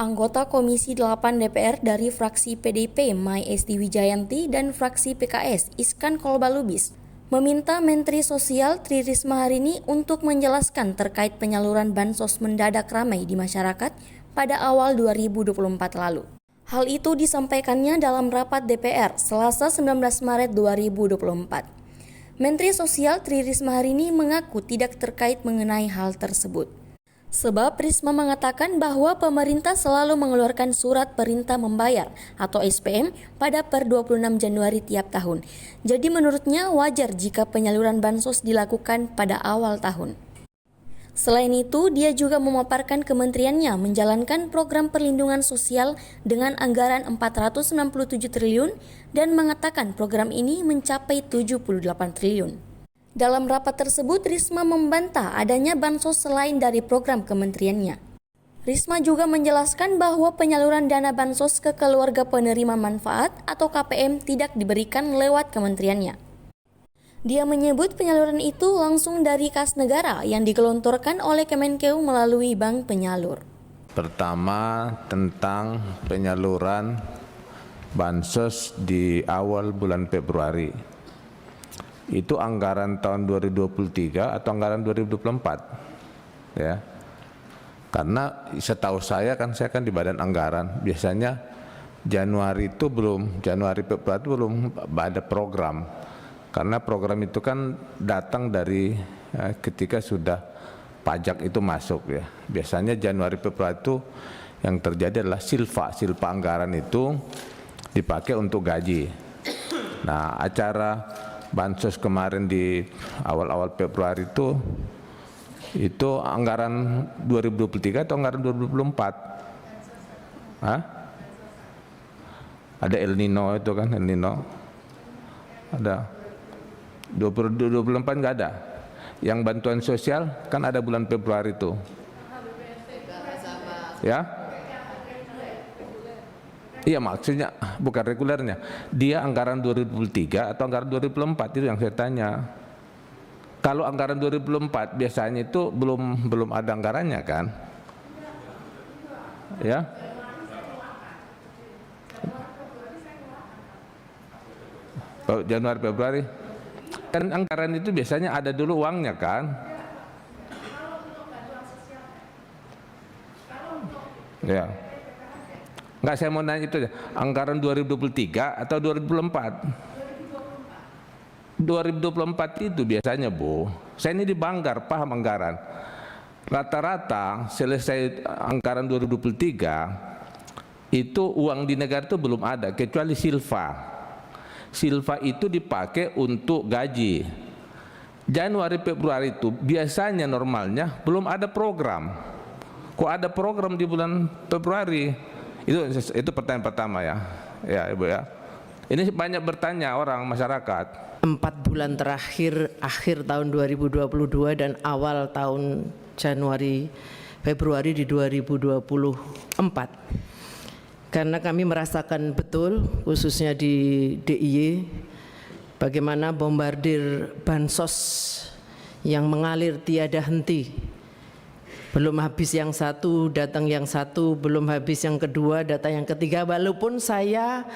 Anggota Komisi 8 DPR dari fraksi PDIP Mai Esti Wijayanti dan fraksi PKS Iskan Kolbalubis meminta Menteri Sosial Tri Risma hari ini untuk menjelaskan terkait penyaluran bansos mendadak ramai di masyarakat pada awal 2024 lalu. Hal itu disampaikannya dalam rapat DPR Selasa 19 Maret 2024. Menteri Sosial Tri Risma hari ini mengaku tidak terkait mengenai hal tersebut. Sebab Risma mengatakan bahwa pemerintah selalu mengeluarkan surat perintah membayar atau SPM pada per 26 Januari tiap tahun. Jadi menurutnya wajar jika penyaluran bansos dilakukan pada awal tahun. Selain itu, dia juga memaparkan kementeriannya menjalankan program perlindungan sosial dengan anggaran 467 triliun dan mengatakan program ini mencapai 78 triliun. Dalam rapat tersebut, Risma membantah adanya bansos selain dari program kementeriannya. Risma juga menjelaskan bahwa penyaluran dana bansos ke keluarga penerima manfaat atau KPM tidak diberikan lewat kementeriannya. Dia menyebut penyaluran itu langsung dari kas negara yang digelontorkan oleh Kemenkeu melalui bank penyalur. Pertama, tentang penyaluran bansos di awal bulan Februari. Itu anggaran tahun 2023 atau anggaran 2024 ya, karena setahu saya kan di badan anggaran biasanya Januari Februari itu belum ada program, karena program itu kan datang dari ketika sudah pajak itu masuk ya. Biasanya Januari Februari itu yang terjadi adalah silfa anggaran itu dipakai untuk gaji. Nah, acara bansos kemarin di awal-awal Februari itu anggaran 2023 atau anggaran 2024? Hah? Ada El Nino itu kan, El Nino. Ada 2024 nggak ada. Yang bantuan sosial kan ada bulan Februari itu. Ya? Iya, maksudnya bukan regulernya. Dia anggaran 2023 atau anggaran 2024 itu yang saya tanya. Kalau anggaran 2024 biasanya itu belum ada anggarannya kan? Ya. Oh, Januari Februari. Kan anggaran itu biasanya ada dulu uangnya kan? Ya. Enggak, saya mau nanya itu aja. Anggaran 2023 atau 2024? 2024 itu biasanya, Bu. Saya ini di Banggar, paham anggaran. Rata-rata selesai anggaran 2023 itu uang di negara itu belum ada kecuali silfa. Silfa itu dipakai untuk gaji. Januari Februari itu biasanya normalnya belum ada program. Kok ada program di bulan Februari? Itu pertanyaan pertama ya Ibu ya. Ini banyak bertanya orang masyarakat. 4 bulan terakhir, akhir tahun 2022 dan awal tahun Februari di 2024. Karena kami merasakan betul, khususnya di DIY, bagaimana bombardir bansos yang mengalir tiada henti. Belum habis yang satu, datang yang satu, belum habis yang kedua, datang yang ketiga. Walaupun saya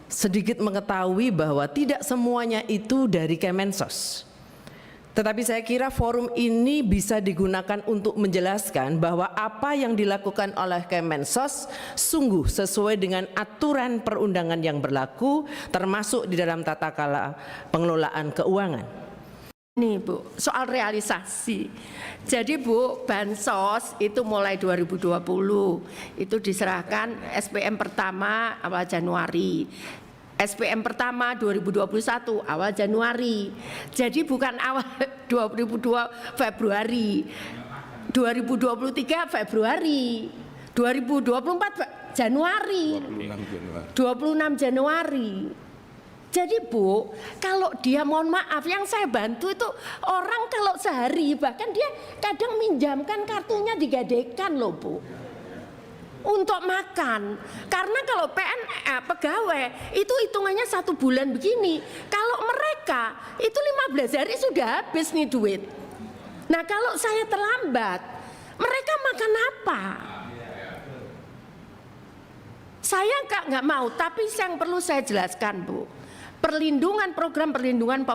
sedikit mengetahui bahwa tidak semuanya itu dari Kemensos. Tetapi saya kira forum ini bisa digunakan untuk menjelaskan bahwa apa yang dilakukan oleh Kemensos sungguh sesuai dengan aturan perundangan yang berlaku, termasuk di dalam tata kelola pengelolaan keuangan. Nih Bu, soal realisasi. Jadi Bu, bansos itu mulai 2020 itu diserahkan SPM pertama awal Januari. SPM pertama 2021 awal Januari. Jadi bukan awal 2022 Februari. 2023 Februari. 2024 Januari. 26 Januari. Jadi Bu, kalau dia mohon maaf yang saya bantu itu orang kalau sehari bahkan dia kadang minjamkan kartunya digadekan loh Bu untuk makan. Karena kalau pegawai itu hitungannya 1 bulan begini. Kalau mereka itu 15 hari sudah habis nih duit. Nah kalau saya terlambat, mereka makan apa? Saya nggak mau, tapi yang perlu saya jelaskan, Bu, program perlindungan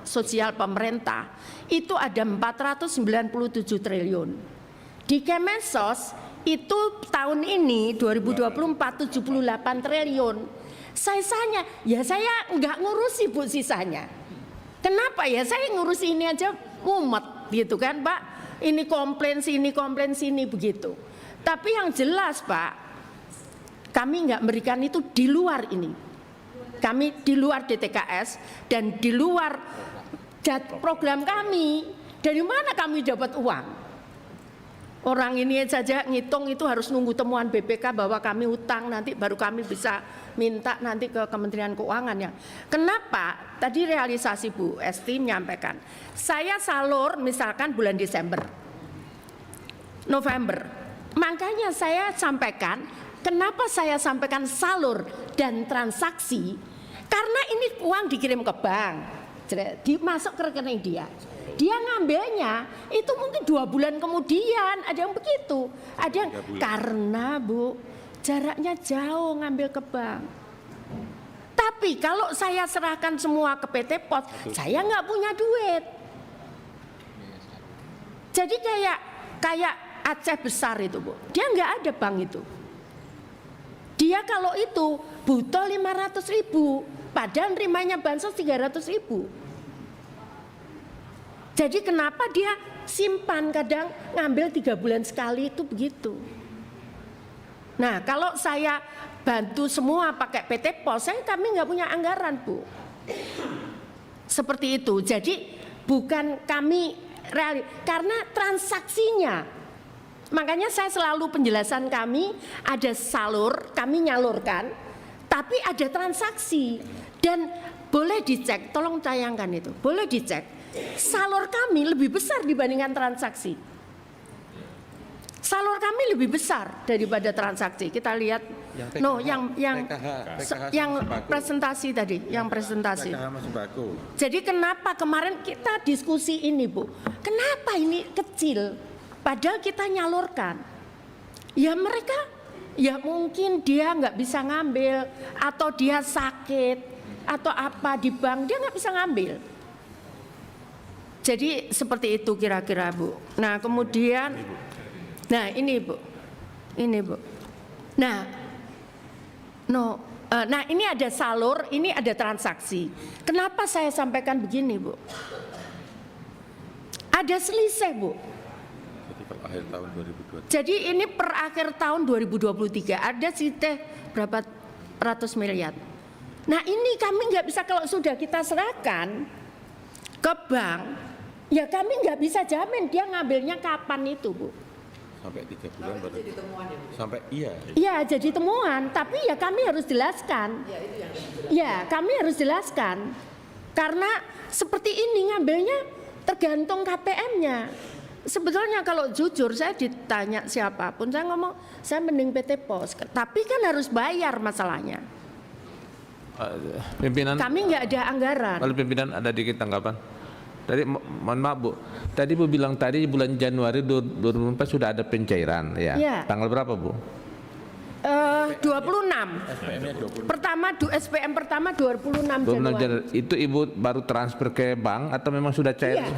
sosial pemerintah itu ada 497 triliun. Di Kemensos itu tahun ini 2024 78 triliun. Sisanya, ya saya nggak ngurusi, Bu, sisanya. Kenapa ya? Saya ngurus ini aja mumet gitu kan, Pak. Ini komplain sini begitu. Tapi yang jelas, Pak, kami nggak memberikan itu di luar ini. Kami di luar DTKS dan di luar program kami. Dari mana kami dapat uang? Orang ini saja ngitung itu harus nunggu temuan BPK bahwa kami utang, nanti baru kami bisa minta nanti ke Kementerian Keuangan ya. Kenapa? Tadi realisasi Bu Esti menyampaikan. Saya salur misalkan bulan Desember, November. Makanya saya sampaikan, kenapa saya sampaikan salur dan transaksi? Karena ini uang dikirim ke bank, masuk ke rekening dia. Dia ngambilnya itu mungkin 2 bulan kemudian, ada yang begitu, ada yang karena Bu jaraknya jauh ngambil ke bank. Tapi kalau saya serahkan semua ke PT Pos, saya nggak punya duit. Jadi kayak Aceh besar itu Bu, dia nggak ada bank itu. Dia kalau itu butuh 500.000, padahal nerimanya bansos 300.000. Jadi kenapa dia simpan, kadang ngambil 3 bulan sekali itu begitu. Nah kalau saya bantu semua pakai PT Pos, kami nggak punya anggaran Bu. Seperti itu. Jadi bukan kami karena transaksinya. Makanya saya selalu penjelasan kami ada salur, kami nyalurkan, tapi ada transaksi dan boleh dicek, tolong tayangkan itu, boleh dicek. Salur kami lebih besar dibandingkan transaksi. Salur kami lebih besar daripada transaksi. Kita lihat, yang presentasi tadi, yang presentasi. Jadi kenapa kemarin kita diskusi ini Bu? Kenapa ini kecil? Padahal kita nyalurkan, ya mereka, ya mungkin dia nggak bisa ngambil, atau dia sakit, atau apa di bank dia nggak bisa ngambil. Jadi seperti itu kira-kira Bu. Nah kemudian, nah ini Bu, nah ini ada salur, ini ada transaksi. Kenapa saya sampaikan begini Bu? Ada selisih Bu. Akhir tahun 2023. Jadi ini per akhir tahun 2023 ada siteh berapa ratus miliar. Nah ini kami nggak bisa, kalau sudah kita serahkan ke bank, ya kami nggak bisa jamin dia ngambilnya kapan itu Bu. Sampai 3 bulan baru. Sampai iya. Iya jadi temuan, tapi ya kami harus jelaskan. Ya kami harus jelaskan karena seperti ini ngambilnya tergantung KPM-nya. Sebetulnya kalau jujur saya ditanya siapapun, saya ngomong saya mending PT Pos, tapi kan harus bayar masalahnya. Pimpinan, kami nggak ada anggaran. Kalau pimpinan ada dikit tanggapan. Tadi mohon maaf Bu, tadi Bu bilang tadi bulan Januari 2024 sudah ada pencairan ya. Ya. Tanggal berapa Bu? 26. Pertama SPM pertama 26 Januari. Itu Ibu baru transfer ke bank atau memang sudah cair? Iya.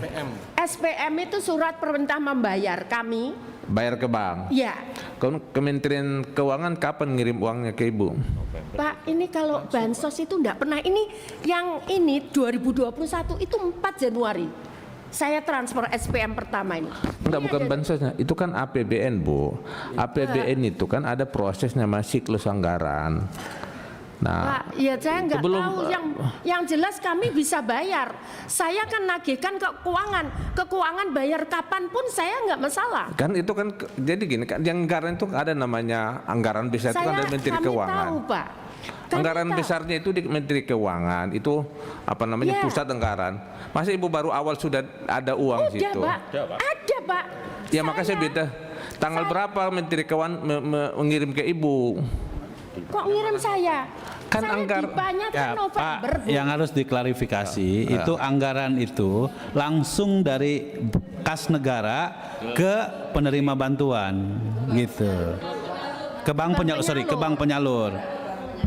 SPM itu surat perintah membayar kami. Bayar ke bank? Iya. Kementerian Keuangan kapan ngirim uangnya ke Ibu? Pak, ini kalau bansos itu enggak pernah. Ini yang ini 2021 itu 4 Januari. Saya transfer SPM pertama ini. Enggak, bukan bansosnya, itu kan APBN Bu. APBN itu kan ada prosesnya, masih siklus anggaran. Nah, Pak, ya saya nggak tahu. Yang jelas kami bisa bayar. Saya kan nagihkan ke keuangan bayar kapanpun saya nggak masalah. Kan itu kan jadi gini kan, yang anggaran itu ada namanya anggaran besar itu kan dari Menteri Keuangan. Tahu, Pak. Anggaran besarnya itu di Menteri Keuangan, itu apa namanya pusat anggaran. Masa Ibu baru awal sudah ada uang situ? Ada Pak. Ya makanya saya beda. Tanggal berapa Menteri Keuangan mengirim ke Ibu? Kok ngirim saya? Kan saya dipanya Ya, November. Pak, yang harus diklarifikasi itu anggaran itu langsung dari kas negara ke penerima bantuan gitu. ke bank penyalur, sorry, ke bank penyalur.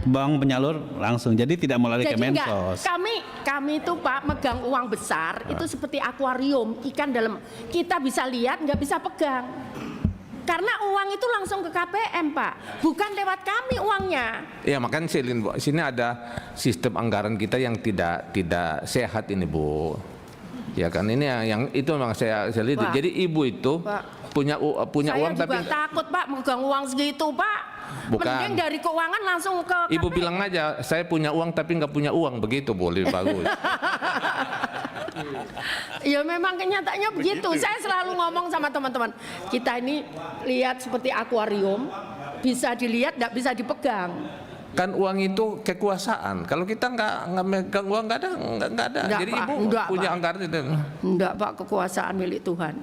Bank penyalur langsung. Jadi tidak melalui Jadi Kemensos. kami itu Pak megang uang besar itu seperti akuarium ikan dalam, kita bisa lihat nggak bisa pegang. Karena uang itu langsung ke KPM Pak, bukan lewat kami uangnya. Ya makanya sini ada sistem anggaran kita yang tidak sehat ini Bu. Ya kan ini yang itu memang saya lihat. Pak, Jadi ibu itu Pak, punya uang saya tapi juga takut Pak megang uang segitu Pak. Bukan. Mending dari keuangan langsung ke Ibu KPM. bilang aja saya punya uang tapi nggak punya uang, begitu boleh bagus. Ya memang kenyataannya begitu. Saya selalu ngomong sama teman-teman, kita ini lihat seperti akuarium, bisa dilihat nggak bisa dipegang. Kan uang itu kekuasaan. Kalau kita nggak megang uang nggak ada. Enggak, Jadi Pak. ibu Enggak, punya Pak. anggaran itu. Enggak Pak, kekuasaan milik Tuhan.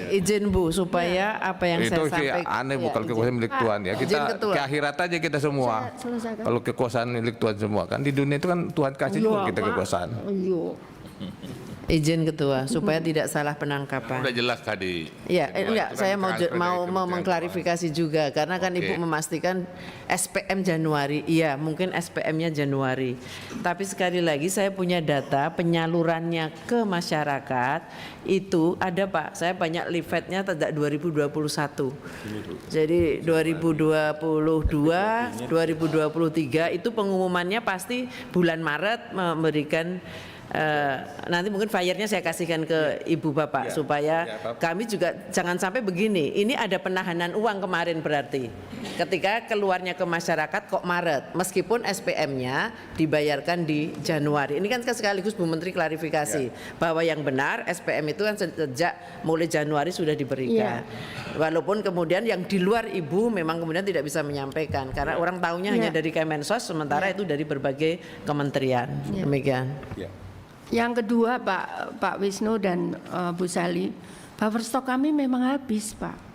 Izin Bu supaya apa yang Itu saya sih sampaikan. aneh Bu Ya, kalau izin. kekuasaan milik Tuhan ya. Izin Kita Ketua. ke akhirat aja kita semua. Saya selesaikan. Kalau kekuasaan milik Tuhan semua kan di dunia itu kan Tuhan kasih juga kita Pak. kekuasaan. Iya. Izin Ketua supaya tidak salah penangkapan. Udah jelas tadi. Ya, Itu enggak, kan saya transfer dari mau Kementerian mengklarifikasi juga karena kan Oke. Ibu memastikan SPM Januari. Iya, mungkin SPM-nya Januari. Tapi sekali lagi saya punya data penyalurannya ke masyarakat itu ada Pak. Saya banyak leafletnya sejak 2021. Jadi 2022, 2023 itu pengumumannya pasti bulan Maret memberikan nanti mungkin flyernya saya kasihkan ke Ibu Bapak supaya kami juga jangan sampai begini. Ini ada penahanan uang kemarin berarti ketika keluarnya ke masyarakat kok Maret meskipun SPM-nya dibayarkan di Januari. Ini kan sekaligus Bu Menteri klarifikasi bahwa yang benar SPM itu kan sejak mulai Januari sudah diberikan. Walaupun kemudian yang di luar Ibu memang kemudian tidak bisa menyampaikan karena orang tahunya hanya dari Kemensos sementara itu dari berbagai kementerian. Demikian. Yang kedua Pak Wisnu dan Bu Sali, buffer stok kami memang habis Pak.